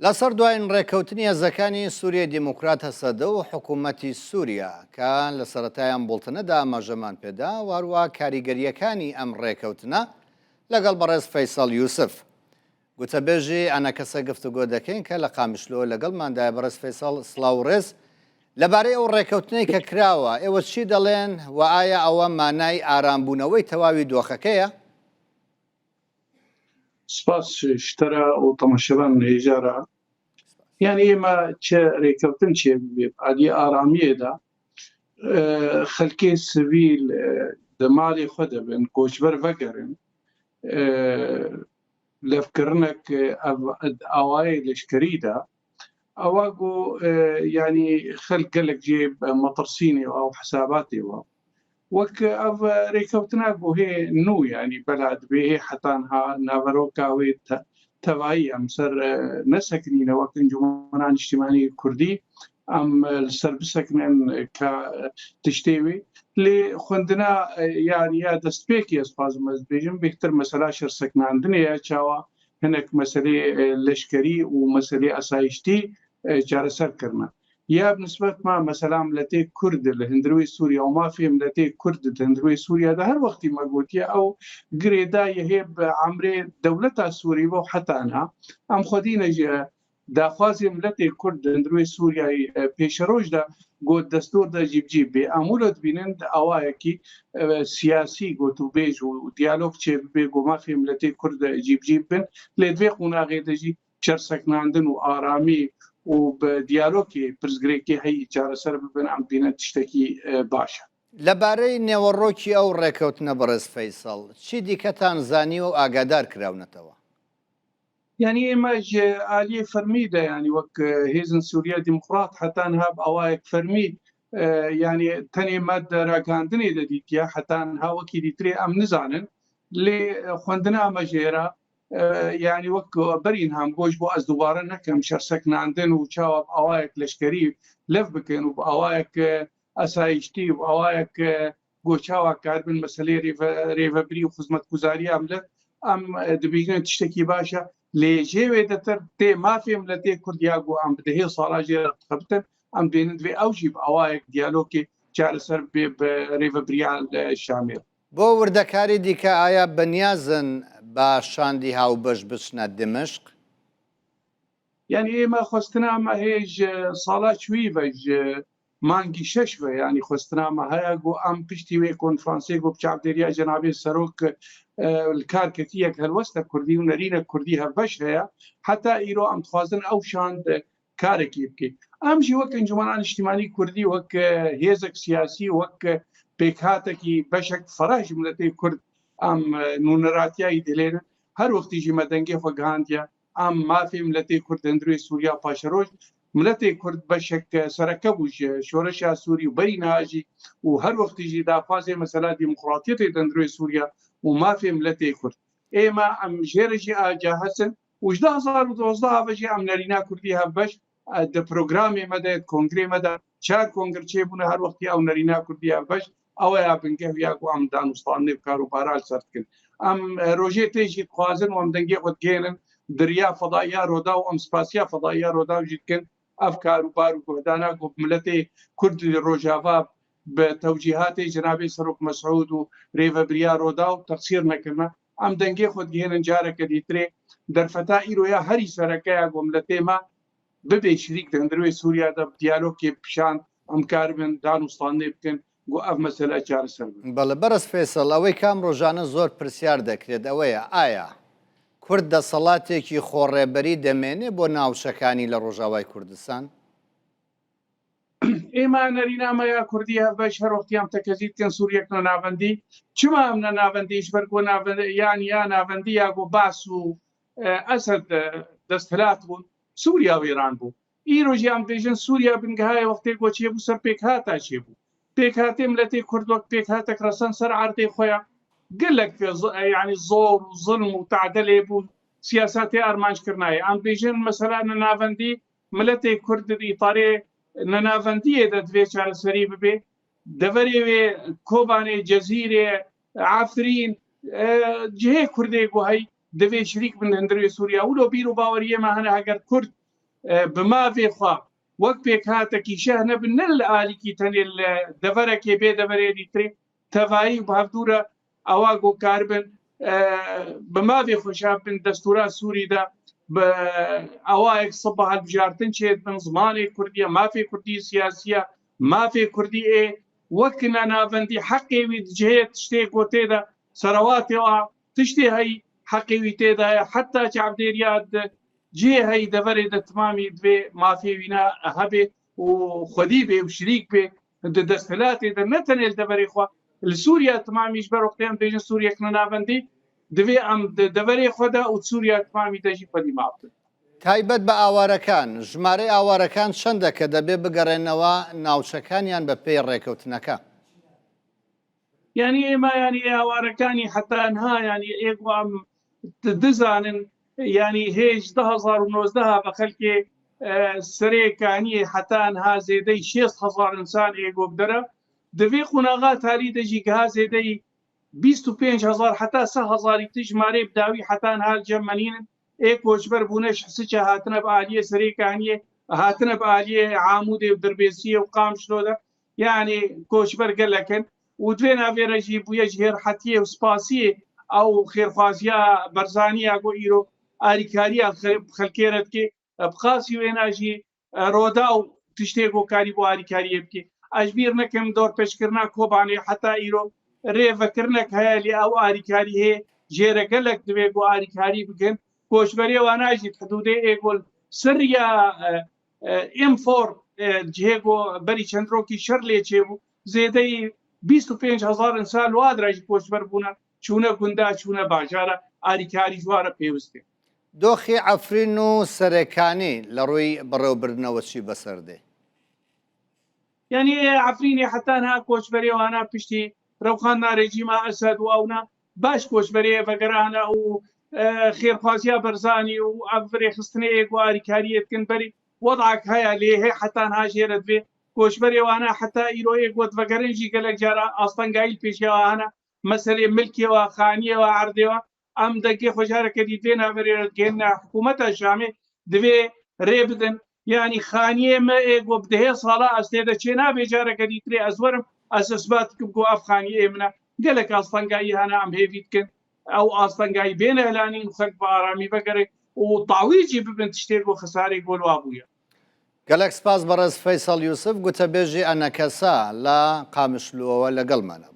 لەسەر دوایین ڕێکەوتنی هێزەکانی سووریای دیموکرات هەسەدە و حکوومەتی سووریا کە لە سەرەتایان بڵتنەدا ئاماژەمان پێدا وارووا کاریگەریەکانی ئەم ڕێکەوتنە لەگەڵ بەڕێز فەیسەڵ یوسف گوتەبێژی ئەنە کەسە گفتوگۆ دەکەین کە لە قامیشلۆ لەگەڵماندایە بەڕێز فەیسەڵ سڵاو ڕێز لەبارەی ئەو ڕێکەوتنەی کە کراوە ئێوە چی دەڵێن و ئایا ئەوە مانای ئارامبوونەوەی تەواوی دۆخەکەیە؟ سپاس شترا و تەماشەبان هێژارە یعنی ئێمە چه ڕێکەوتن چێ بێ عالی ئارامیەدا خەلکێ سڤیل دەماڵی خۆ دەبن کۆچبەر vەگەرن لەفکردنێک ئاوای لەشکریدا ئەوە گۆ ینی خەلک گەلێک جێ مەترسینەوە ئەو حساباتێەوە وەک ئەو ڕێکەوتنا بۆ هێ نو ینی بەلات بێ حتانها ناڤەرۆکاوێ تەواایی ئەم سەر نەسەکنینەوە ئەنجومەنانی نیشتیمانی کوردی ئەم سەر بسەکنێن کە تشتێوێ لێ خوێندنا یانیا دەستپێکی ئەسپازم بێژم بێتتر مەسەلا شەرسەکناندنەیە چاوە هەنێک مەسەلەی لەشکری و مەسەلەی ئاسایشتی چارەسەرکردن یا بنسبت ما مثلا ملتي كرد لهندروي سوريا وما في ملتي كرد لهندروي سوريا ده هر وقت ما قلت يا او قريدا يهيب عمري دولتها سوريا وحتى انها ام خدينا داخوازي ملتي كرد لهندروي سوريا بيشروج ده قلت دستور ده جيب بي امولد بينند اوايكي سياسي قلت بيج وديالوج بيجو ما في ملتي كرد جيب بن لدفيقونا غيدجي شرسكناندن وارامي و بە دیالۆکی پرسگرێکی هەیە چارەسەر ببن ئەم بینە تشتێکی باشە لەبارەی نێوەڕۆکی ئەو ڕێکەوتنە بەڕێز فەیسەڵ چی دیکەتان زانی و ئاگادار کراونەتەوە؟ یعنی ئێمەش عالیە فەرمیدە ینی وەک هێزن سووریا دیموکرات هەتان هەب ئەوایەک فەرمید ینی تەنێ مادە ڕاگەاندنێ دەدیتە هەتان هاوەکی دیترێ ئەم نزانن لێ خوێندنا ئەمەژێرە يعني وەک بەرین هەم گۆش بۆ ئەس دووبارە نەکەم شەرسەکناندن و چاوە ئەوایەک لەشکری لەف بکەن و ئەوایەک ئەسایشتی و ئەوایەک گۆچاوە کاربن مەسەلەی ڕێڤەبری و خزمەتگوزاری ئەم لە ئەم دەبینێت تشتێکی باشە لێژێوێ دەتر تێ مافێم لە تێ کوردیا گۆ ئەم بدەهێ ساڵاژێ خەبتن ئەم بێنن دوێ ئەوژی ئەوایەک دیالۆکی چارەسەر بێ بە ڕێڤەبریان لە شامێر بۆ وردەکاری دیکە ئایا بەنیازن بە شاندی هاوبەش بچنە دمشق؟ یعنی ئێمە خۆستنامە هێژ ساڵا چوی بەژ مانگی شەش بە ینی خۆستنامە هەیە گۆ ئەم پشتی وێ کۆنفرانسێ گۆ چاودێریا جەنابێ سەرۆک کارکەتیەک هەلوەستە کوردی و نەرینە کوردی هەبەش هەیە حتا ئیرۆ ئەم خوازن ئەو شاند کارێکی بکەیت ئەمژی وەک ئەنجومەنانی نیشتیمانی کوردی وەک هێزێک سیاسی وەک پێکهاتێکی بەشێک فەراژ ملەتی کورد ئەم نونەراتیایی دلێنن هەر وەختیژی مەدەنگی خۆگەهاندە ئەم مافی ملەتی کورد دەندروی سووریا پاشەڕۆژ ملەتی کورد بەشێک سەرەکە بوو شۆرەشا سووری و بەری ناژی و هەر وەختیژی داخوازێ مەسەلا دیموکراتیەتی دەندروی سووریا و مافی ملەتی کورد ئێمە ئەم ژێرەژی ئاجا هەسن و 2012 هەبەژی ئەم نەرینا کوردی هەبەش دە پرۆگرامی مەدەێت کۆنگرێ مەدا چار کۆنگەر چێ بوون هەر وەختی ئەو نەرینا کوردی هەبەش ئەوە یا بنگە یا ئەم دانوستانێ بکار و پارال سەردکرد ئەم ڕۆژێ تێژی خوازن و ئەم دەنگێ خۆتگەێنن دریا فەضایا ڕۆدا و ئەم سپاسیا فەضایا ڕۆدا و ژیتکن ئەف کار و بار و گۆدانا گۆ ملەتی کوردی ڕۆژاوا بە تەوجیهاتی جنابی سەرۆک مەسعود و ڕێڤەبریا ڕۆدا و تەقسیر نەکردنە ئەم دەنگێ خۆتگەێنن جارێکە دیترێ دەرفەتا ئیرۆیا هەری سەرەکەیە گۆ ملەتێمە ببێ شریک دەندروی سووریا دە دیالۆکی پیشان ئەم کار بن دانوستانێ بکەن گۆ ئەف مەسەلە چارەسەر بن بەڵێ بەرز فێسەڵ ئەوەی کام ڕۆژانە زۆر پرسیار دەکرێت ئەوەیە ئایا کورد دەسەڵاتێکی خۆڕێبەری دەمێنێ بۆ ناوچەکانی لە ڕۆژاوای کوردستان؟ ئێمە نەرینامەیە کوردی هەبەش هەرۆختیان تەکەزیتکەن سووریەک نەناوەندی چما ئەم نەناوەندیش بەرگۆ یان یا ناوەندی یا گۆ باس و ئەسەد دەستهلات بوون سووریا و ئێران بوو ئیرۆژیان بێژن سووریا بنگەهای وەختێک بۆ چێ بوو سەر پێکهاتا چێ بوو پێکهاتێ ملەتی کورد وەک پێکهاتێک ڕەسەن سەر عەردەی خۆیان گەلێک ینی زۆر و زڵم و تعدەلێ بوو سیاساتی ئارمانجکردنایە ئەم بێژن مەسەلا نەناوەندی ملەتی کورد ئیتارێ نەناوەندیە دەدوێت چارەسەری ببێ دەڤەرێوێ کۆبانێ جەزیرێ ئافرین جهەیە کوردێک بۆ هەی دەوێت شریک بن هەندروی سووریا و لۆ بیر و باوەریەمە هەنە هەگەر کورد بمافێخوا وەک پێک هاتەکی شەه نەبن نە لە ئالیکی تەنێ لە دەڤەرەکێ بێ دەڤەرێری ترێ تەڤایی هەفتورە ئەوا گۆکار بن بمافێ خۆشا بن دەستورا سووریدا ئەوایەک سە بە هەڵبژارتن چێت بن زمانی کوردیە مافێ کوردی سیاسیە مافێ کوردی ئێ وەک ناناڤەندی حەقێوی دجهەیە شتێک بۆ تێدا سەرەواتێەوە تشتێ هەی حەقێوی تێدایە حتا چاودێریات جێ هەی دەڤەرێ دەتمامی دوێ مافێوینا هەبێ و خودی بێ و شریک بێ دەستهلاتێ دە نەتەنێت دەڤەرێخوا لە سووریا تمامیش بەرەقیان بێژن سووریەک نەناڤەندی دوێ ئەم دەڤەرێ خۆدا و سووریا تمامی دەژی خودی ماوتن تایبەت بە ئاوارەکان ژمارەی ئاوارەکان چەندە کە دەبێ بگەڕێنەوە ناوچەکانیان بە پێی ڕێکەوتنەکە ینی ئێمە ینی ئاوارەکانی حتانها ینی ئێوام دزانن ینی هێج 2019 بە خەلکێ سرێکانی حتانها زێدەی 6,000 ئینسان ئێگۆ بدەرە دەوێ قوناغا تالی دەژی گەها زێدەی 25,000 حتا 100,000 تر ژمارەی بداوی حتانها جەمەنینن ئێ کۆچبەر بوونەش حسچە هاتنە بە ئالیە سەرێکانیە هاتنە بە ئالیە عامودێ و دەربێسیە و قامشلۆدە یعنی کۆچبەر گەلەکەن و دوێ ناوێرەژی بووە ژێر حەتیە و سپاسیە ئەو خێرخوازیە بەرزانیە گۆ ئیرۆ ئاریکاریە خەلکێرەتکێ بخاسی وێناژی ڕۆدا و تشتێک بۆ کاری بۆ ئاریکاریە بکێ ئەژبیر نەکەم دۆر پێشکردنا کۆبانێ حتا ئیرۆ ڕێڤەکردنێک هەیە لێ ئەو ئاریکاری هەیە ژێرەگەلێک دوێ بۆ ئاریکاری بکەن کۆچبەرێوە ناژیت حدودێ ئێگۆل سریە ئێم4 جێگۆ بەری چەندڕۆکی شەر لێ چێبوو زێدەی 25,000 ئینسان وادراژی کۆچبەر بوونە چوونە گوندا چوونە باژارە ئاریکاری جوارە پێویستێ دۆخی ئەفرین و سەرەکانی لە ڕووی بەڕێوەبردنەوە چی بەسەردێ یعنی ئەفرینی حتانها کۆچبەرێوانە پشتی ڕەوخاننا ڕێژیما ئەسەد و ئەونا باش کۆچبەرێ بەگەرانە و خێرخوازیە بەرزانی و ئەفرێخستنەیە گواریکاریەتکن بەری وەضعک هەیە لێ هەیە حتانها ژێرە دوێ کۆچبەرێوانە حتا ئیرۆیە گوت بەگەرنجی گەلک جارە ئاستەنگایی پێشێوانە مەسەلێ ملکێەوە خانیەوە عردێەوە ئەم دەگێ خۆشارەکە دیێ ناوەرێت گەێنە حکوومەتە شامێ دوێ ڕێ بدن ینی خانیێمە ئێگۆ بدەهێ ساڵا ئەستێدە چێ نابێ جارەکە دیترێ ئەزوەرم ئەسەسبات بۆ ئەفخانی ئێمنە گەلک ئاستەنگایی هەنا ئەم هێویتکن ئەو ئاستەنگایی بێنە هەلانی خەک بە ئارامی بەگەڕێ و تاویجی ببن شتێک بۆ خسارێک بۆلوا بووە گەلەک سپاس بەڕێز فەیسەڵ یوسف گوتەبێژی ئەنەکەسا لە قامشلووەوە لەگەڵمانە